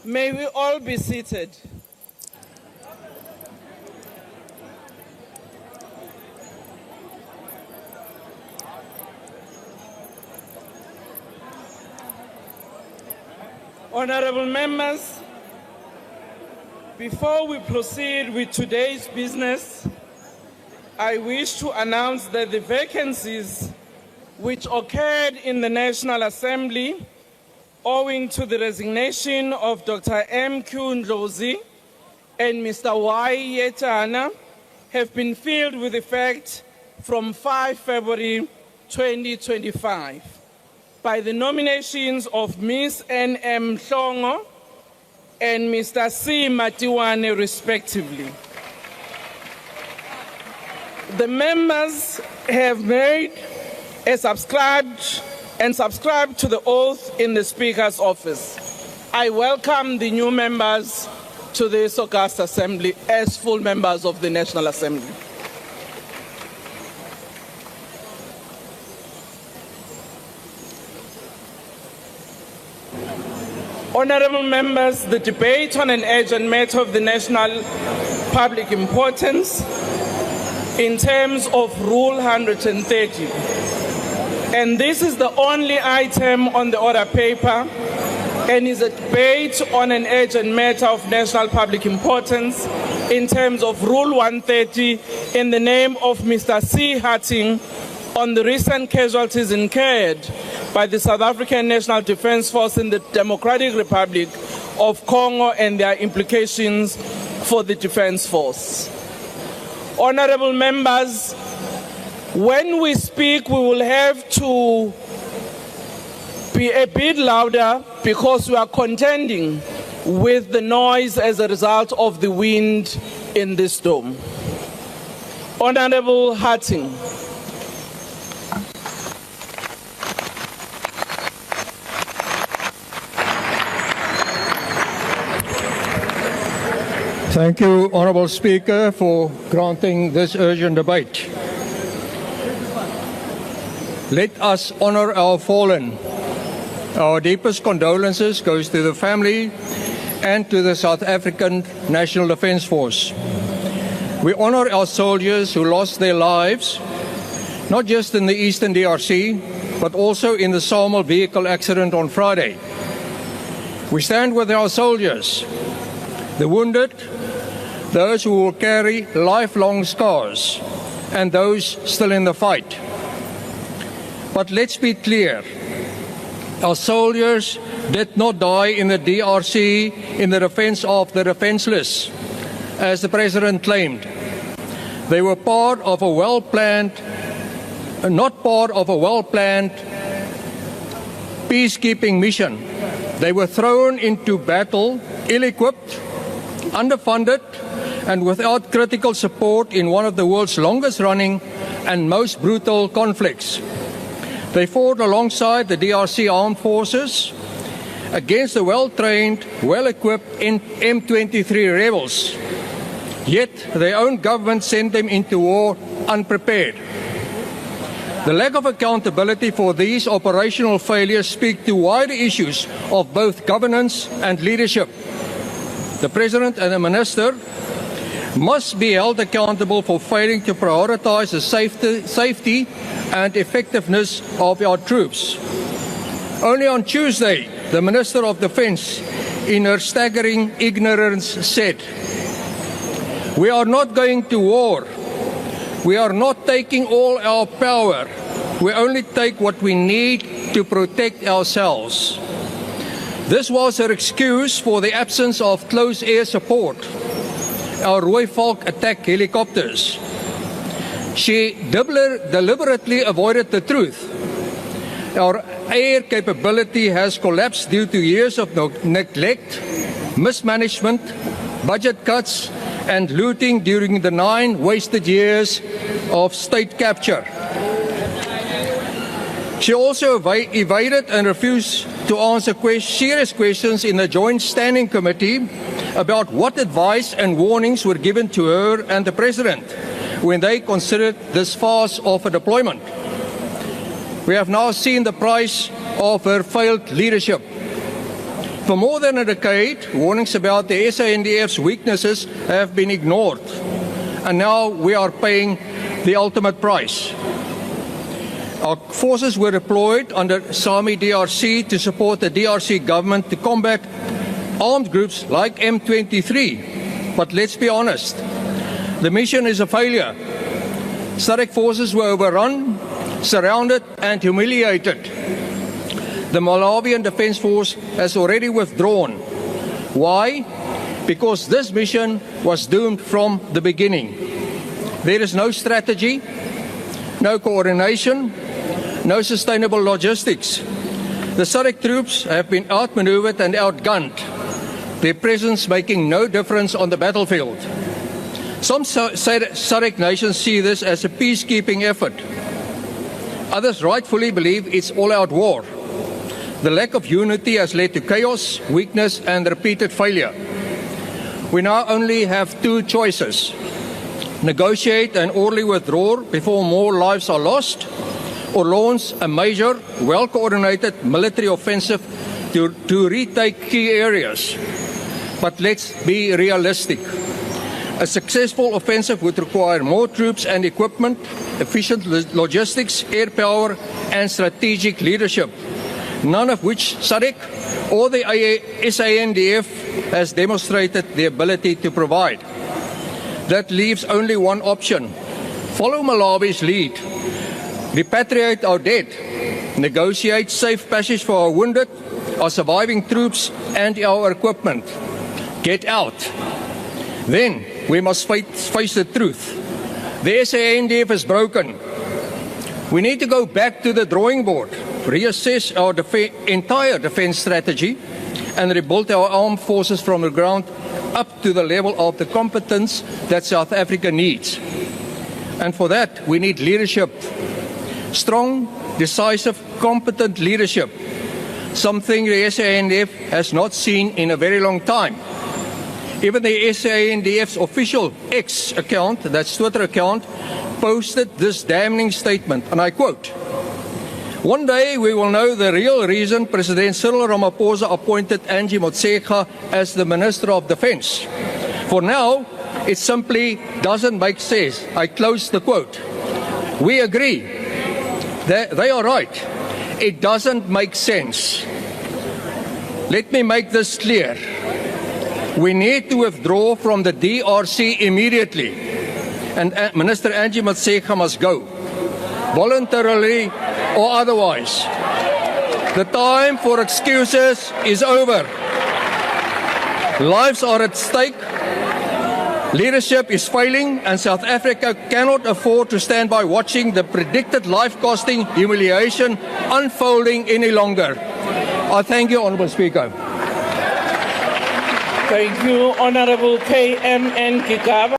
May we all be seated. Honorable members, before we proceed with today's business, I wish to announce that the vacancies which occurred in the National Assembly owing to the resignation of Dr. M.Q. Ndlozi and Mr. Y. Yetana have been filled with effect from 5 February 2025 by the nominations of Ms. N.M. Hlongo and Mr. C. Matiwane, respectively. The members have made and subscribed to the oath in the Speaker's office. I welcome the new members to this august assembly as full members of the National Assembly. Honorable members, the debate on an urgent matter of the national public importance in terms of Rule 130. And this is the only item on the order paper and is a debate on an urgent matter of national public importance in terms of Rule 130 in the name of Mr. C. Hatting on the recent casualties incurred by the South African National Defence Force in the Democratic Republic of Congo and their implications for the Defence Force. Honorable members, when we speak, we will have to be a bit louder because we are contending with the noise as a result of the wind in this dome. Honorable Hatting. Thank you, Honourable Speaker, for granting this urgent debate. Let us honour our fallen. Our deepest condolences goes to the family and to the South African National Defence Force. We honour our soldiers who lost their lives, not just in the Eastern DRC, but also in the Samal vehicle accident on Friday. We stand with our soldiers, the wounded, those who will carry lifelong scars, and those still in the fight. But let's be clear, our soldiers did not die in the DRC in the defense of the defenseless, as the President claimed. They were part of a well-planned, not part of a well-planned peacekeeping mission. They were thrown into battle, ill-equipped, underfunded, and without critical support in one of the world's longest-running and most brutal conflicts. They fought alongside the DRC armed forces against the well-trained, well-equipped M23 rebels. Yet their own government sent them into war unprepared. The lack of accountability for these operational failures speak to wider issues of both governance and leadership. The President and the Minister must be held accountable for failing to prioritize the safety and effectiveness of our troops. Only on Tuesday, the Minister of Defence, in her staggering ignorance, said, "We are not going to war. We are not taking all our power. We only take what we need to protect ourselves." This was her excuse for the absence of close air support, our Rooivalk attack helicopters. She deliberately avoided the truth. Our air capability has collapsed due to years of neglect, mismanagement, budget cuts, and looting during the 9 wasted years of state capture. She also evaded and refused to answer serious questions in the Joint Standing Committee about what advice and warnings were given to her and the President when they considered this farce of a deployment. We have now seen the price of her failed leadership. For more than a decade, warnings about the SANDF's weaknesses have been ignored, and now we are paying the ultimate price. Our forces were deployed under SAMI DRC to support the DRC government to combat armed groups like M23. But let's be honest, the mission is a failure. SADC forces were overrun, surrounded and humiliated. The Malawian Defence Force has already withdrawn. Why? Because this mission was doomed from the beginning. There is no strategy, no coordination, no sustainable logistics. The SADC troops have been outmaneuvered and outgunned, their presence making no difference on the battlefield. Some SADC nations see this as a peacekeeping effort. Others rightfully believe it's all-out war. The lack of unity has led to chaos, weakness, and repeated failure. We now only have two choices: negotiate an orderly withdrawal before more lives are lost, or launch a major, well-coordinated military offensive to retake key areas. But let's be realistic. A successful offensive would require more troops and equipment, efficient logistics, air power, and strategic leadership, none of which SADC or the SANDF has demonstrated the ability to provide. That leaves only one option: follow Malawi's lead, repatriate our dead, negotiate safe passage for our wounded, our surviving troops, and our equipment. Get out. Then we must face the truth. The SANDF is broken. We need to go back to the drawing board, reassess our entire defense strategy, and rebuild our armed forces from the ground up to the level of the competence that South Africa needs. And for that, we need leadership. Strong, decisive, competent leadership. Something the SANDF has not seen in a very long time. Even the SANDF's official X account, that's Twitter account, posted this damning statement, and I quote, "One day we will know the real reason President Cyril Ramaphosa appointed Angie Motshekga as the Minister of Defense. For now, it simply doesn't make sense." I close the quote. We agree. They are right. It doesn't make sense. Let me make this clear. We need to withdraw from the DRC immediately, and Minister Angie Motshekga must go, voluntarily or otherwise. The time for excuses is over. Lives are at stake. Leadership is failing, and South Africa cannot afford to stand by watching the predicted life-costing humiliation unfolding any longer. I thank you, Honourable Speaker. Thank you, Honourable KMN Kikaba.